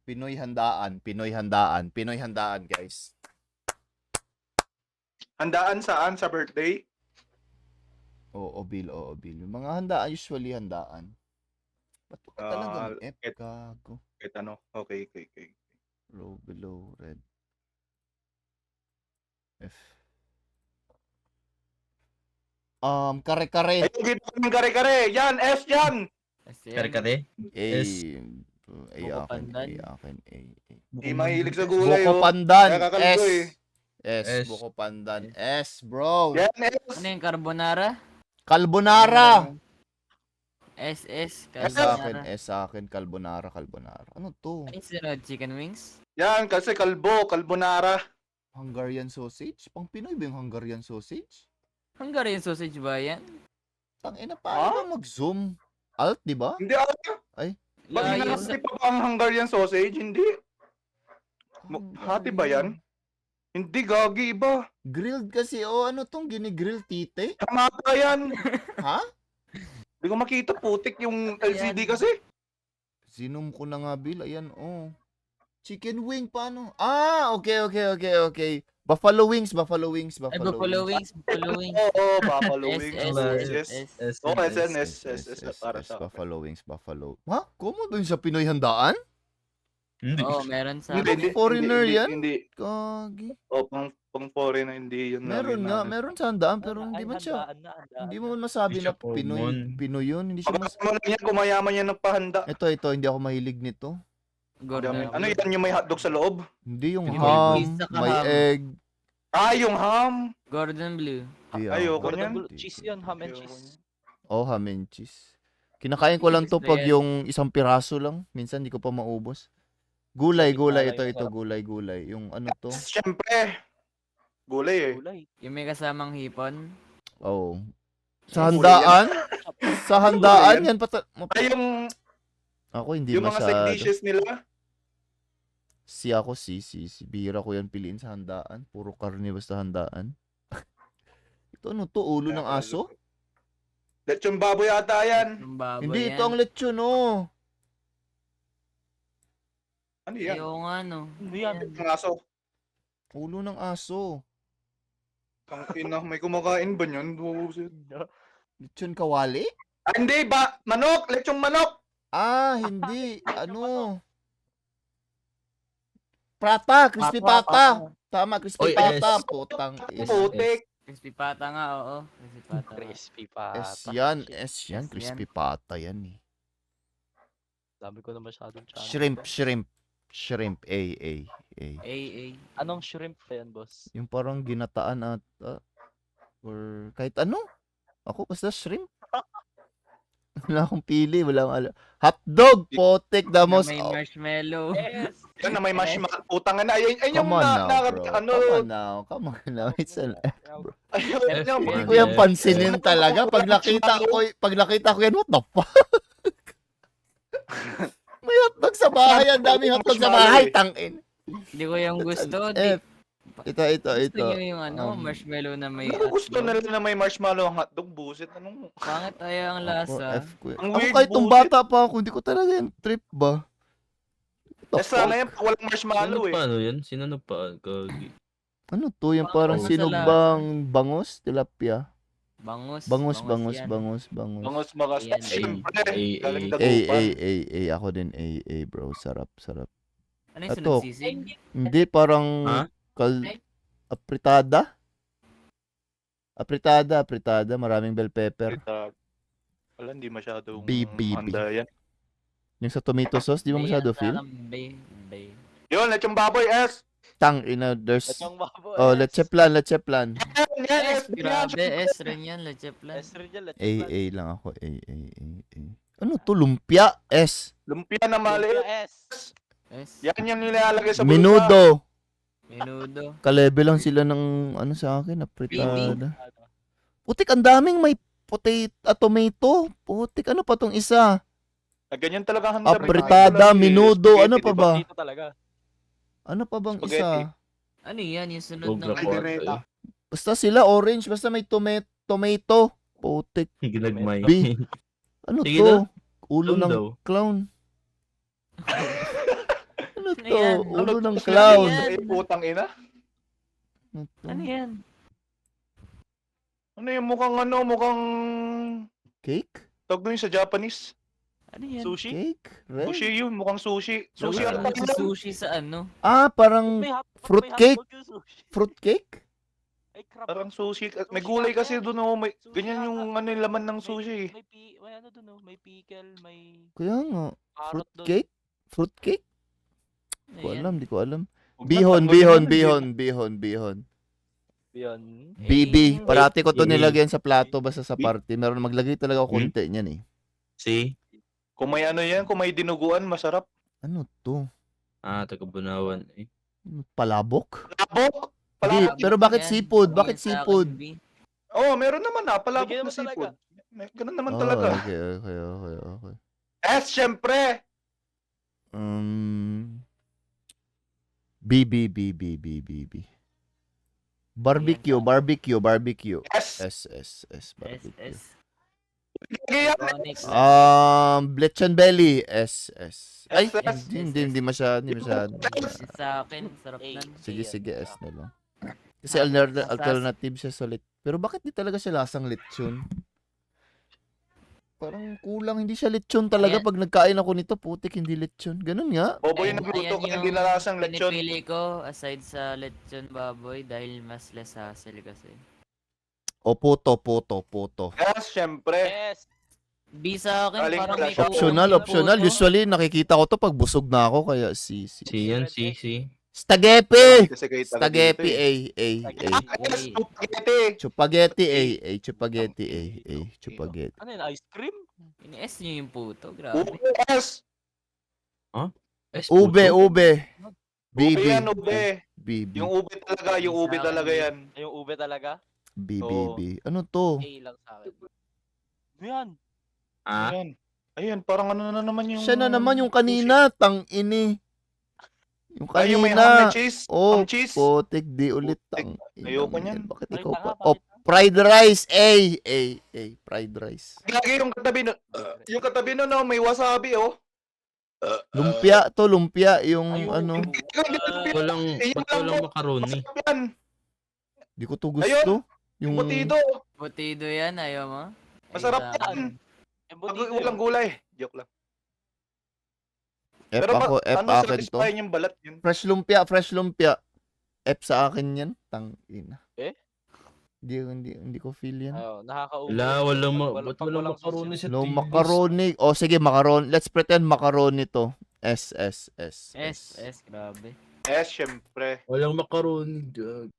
Pinoy handaan, Pinoy handaan, Pinoy handaan, guys. Handaan saan? Sa birthday? Oo, Bill, oo, Bill. Yung mga handaan, usually handaan. Ba't ka talagang F, Kahit, gago? kahit ano. Okay. Low, below, red. F. Kare-kare. Ayun, dito kami kare-kare. Yan, S yan. Kare-kare. A. S. A Buko akin, pandan. A akin, A. Di mahilig sa gulay, Buko oh. pandan, Kaya kakalbo, S. eh. S, S. buko pandan, S, bro. Yan, S. Ano yung carbonara? Carbonara. SS, S sa akin, carbonara. S sa akin, carbonara, carbonara. Ano to? Ay, sunod, chicken wings? Yan, kasi kalbo, kalbonara. Hungarian sausage? Pang Pinoy ba yung Hungarian sausage? Hungarian sausage ba yan? Tangina, paano ba mag-zoom? Alt, di ba? Hindi ako. Pag Layo hinahati pa ba ang Hungarian sausage? Hindi. Hati ba yan? Hindi, gagi iba. Grilled kasi, ano tong gini-grill tite? Tama pa yan. Ha? Hindi ko makita, putik yung LCD kasi. Sinom ko na nga, Bill. Ayan, oh. Chicken wing, paano? Okay. Buffalo wings. Ay, buffalo wings, buffalo wings. Oo, buffalo S, wings. S, S. S. Oo, S, SNS. Para sa buffalo wings. Ha? Kumo ba yung sa Pinoy handaan? Hindi. Oo, meron sa... Hindi, Foreigner hindi, yan? Hindi. Kagi. O, pang foreign, hindi yun. Meron namin nga, na- meron sa handaan, pero hindi man siya. Hindi mo man masabi Hindi na siya common. Pinoy yun. Hindi siya mas... Pagkakama lang yan, kumayaman yan ng pahanda. Ito, hindi ako mahilig nito. Gordon. Ano yan yung may hotdog sa loob? Hindi yung Hindi ham, cheese saka may ham. egg. Yung ham. Gordon Blue. Di Ayoko ako. niyan. Cheese yun, ham and cheese. Oh, ham and cheese. Kinakain ko lang to Gusto pag yan. yung isang piraso lang. Minsan di ko pa maubos. Gulay. Gulay, Ito, masarap. gulay. Yung ano to? Siyempre. Gulay eh. Gulay. Yung may kasamang hipon. Oh. Yes. Sa handaan? Sa handaan Gulay yan. Ay, yung Ako hindi mga side masyado. dishes nila. Si bira ko yan piliin sa handaan. Puro karne basta handaan. Ito ano to? Ulo ng aso? Lechon baboy ata yan. Yung baboy Hindi, yan. ito ang lechon oh. Ano yan? Ayaw nga, no. Ano yan? Ang aso. Ulo ng aso. Ang ina, may kumakain ba niyan? Buset. Lechon kawali? Ah, hindi ba? Manok! Lechong manok! Ah, hindi. Ano? Prata, crispy pata. Tama, crispy Oy, pata. S. Putang is. Putik! Crispy pata nga, oo. Crispy pata. Crispy pa. S yan, S yan. S Crispy yan. pata yan eh. Dami ko na masyadong channel. Shrimp. A. AA. Anong shrimp pa yan, boss? Yung parang ginataan at or kahit ano. Ako basta shrimp. Wala akong pili, wala akong alam. Hotdog, potek, Na damos. may marshmallow. Yes! Yan na may marshmallow. Putang na. Ayun yung Come on now, bro. ano. Come on now. It's an Ayun Yes, yung Hindi yes. ko yan pansinin talaga. Pag nakita ko yan, what the fuck? May hotdog sa bahay. Ang daming hotdog sa bahay. Tangin. Hindi ko yung gusto. F. Ito. Gusto nyo yung marshmallow na may Ano gusto hotdog? nila na may marshmallow ang hotdog? Buset. Anong? Pangit ayaw ang Ako, lasa. F ko yan. Ang Ako weird kahit nung bullshit. bata pa ako, hindi ko talaga yung trip ba? What the Eh sana fuck? yan, walang marshmallow Sinanong eh. pa ano yan? Sinanong pa? Gagi. Ano to? Yung parang Bangus sinugbang bangus? Tilapia? Bangus. Bangus. yan. Bangos magas. Ayan. Siyempre. Galing A. dagupan. Ako din A, bro. Sarap. Ano yung Ato. sunod sisig? Hindi, parang Ha? apritada. Apritada. Maraming bell pepper. Wala, hindi masyadong B. handa yan. Yung sa tomato sauce, di mo masyado feel? Bay. Yun, lechong baboy, S! Tang, there's... Lechong baboy. Oh, leche plan. Yan, S, grabe. S rin yan. Leche plan. S rin yan, A lang ako. A. Ano to? Lumpia? S. Lumpia na maliit. S. S. Yan yung nilalagay sa bulsa. Menudo. Menudo. Kalebe lang sila ng ano sa akin, apritada. Putik, ang daming may tomato. Putik, ano pa tong isa? Ah, ganyan talaga ang handa. Apritada, menudo, ano pa ba? Dito talaga. Ano pa bang Spaghetti. isa? Ano yan? Yung sunod Huwag ng... na po. Caldereta. Basta sila orange, basta may tomato. Putik. Ginagmay. B. Ano Sige to? na. Ulo Clown ng daw. clown. Ano Ano to? yan? Ulo ng to? clown. Ano yan? Ay, putang ina. Ano to? Ano yan? Ano yung mukhang Cake? tawag doon yung sa Japanese. Ano yan? Sushi? Cake? Red? Sushi yun, mukhang sushi. Sushi Ano ata sa yun. sushi sa ano? Ah, parang fruit cake? Fruit cake? Ay, crab. Parang sushi. May Sushi gulay ata kasi yan. doon oh. May, Sushi ganyan ata. yung ano yung laman ng sushi. May ano dun oh, may pickle, may Kaya nga. carrot Fruit dun. cake? Fruit cake? Ano Di ko yan? alam, di ko alam. Huwag na, Bihon, tanggalin bihon, mo, bihon, bihon, bihon. Yun. BB. Parati ko to BB. nilagyan sa plato basta sa party. Meron maglagay talaga ako konti niyan eh. Si? Kung may ano yan, kung may dinuguan, masarap. Ano to? Taga-Bunawan. Eh. Palabok! Palabok? Hindi, Palabok! pero bakit Yan. seafood? Ano Bakit yan sa akin, seafood? B? Oo, meron naman palabok Bigyan na naman talaga. seafood. Ganun naman Oh, talaga. okay. Syempre! BB. Barbecue. S. Barbecue. SS. Ganyan! Onyx. Lechon belly. S. Ay, SS. hindi masyado. Sa akin, sarap A. nan. Sige, S na lang. Kasi Ah, alternative siya sa Pero bakit di talaga siya lasang lechon? Parang kulang, hindi siya lechon talaga. Ayan. Pag nagkain ako nito, putik, hindi lechon. Ganun nga. Bobo Ayan yung nagluto ka, yung hindi nalasang lechon. pinipili ko aside sa lechon baboy dahil mas less hassle kasi. O puto. Yes, syempre. Yes. B sa akin Galing parang pala may siya. Optional. puto. Usually, nakikita ko to pag busog na ako. Kaya Si yan, si. Spaghetti! Kasi kayo taga Spaghetti, dito eh. A. Spaghetti! Spaghetti, A. Spaghetti. Ano yun, ice cream? Ini-S nyo yung puto, grabe. Yes! Ube. Ube BB. yan, ube. BB. Yung ube talaga yan. Ay, yung ube talaga? BB. Ano to? A lang sa akin. Ano yan? Ayan. Ayan, parang ano na naman yung... Siya na naman yung kanina. Tang ini. Yung Ay, yung may kanina. ham and cheese. Oh, Ham cheese. putik, di ulit. Putik. Tang Ayoko inang yan. niyan. Bakit Ay, ikaw tanga, pa? bakit Oh, fried rice. A. Fried rice. Lagi yung katabi nun. Yung katabi nun, oh, may wasabi, oh. Lumpia to, lumpia. Yung Ayun. ano. Ba't walang macaroni? Masarap yan. Di ko to Ayun. gusto. Yung Butido. Butido yan, ayaw mo? Ay, Masarap sa yan. akin. Walang gulay. Joke lang. F Pero ako, F ano akin to. satisfying yung balat yun? Fresh lumpia. F sa akin yan. Tang ina. Eh? Hindi ko feel yan. Ayaw, nakakaubo. Ba't walang macaroni sa No TVs? macaroni. O sige, macaroni. Let's pretend macaroni to. S. S, grabe. Yes, syempre. Walang macaroni. Dog.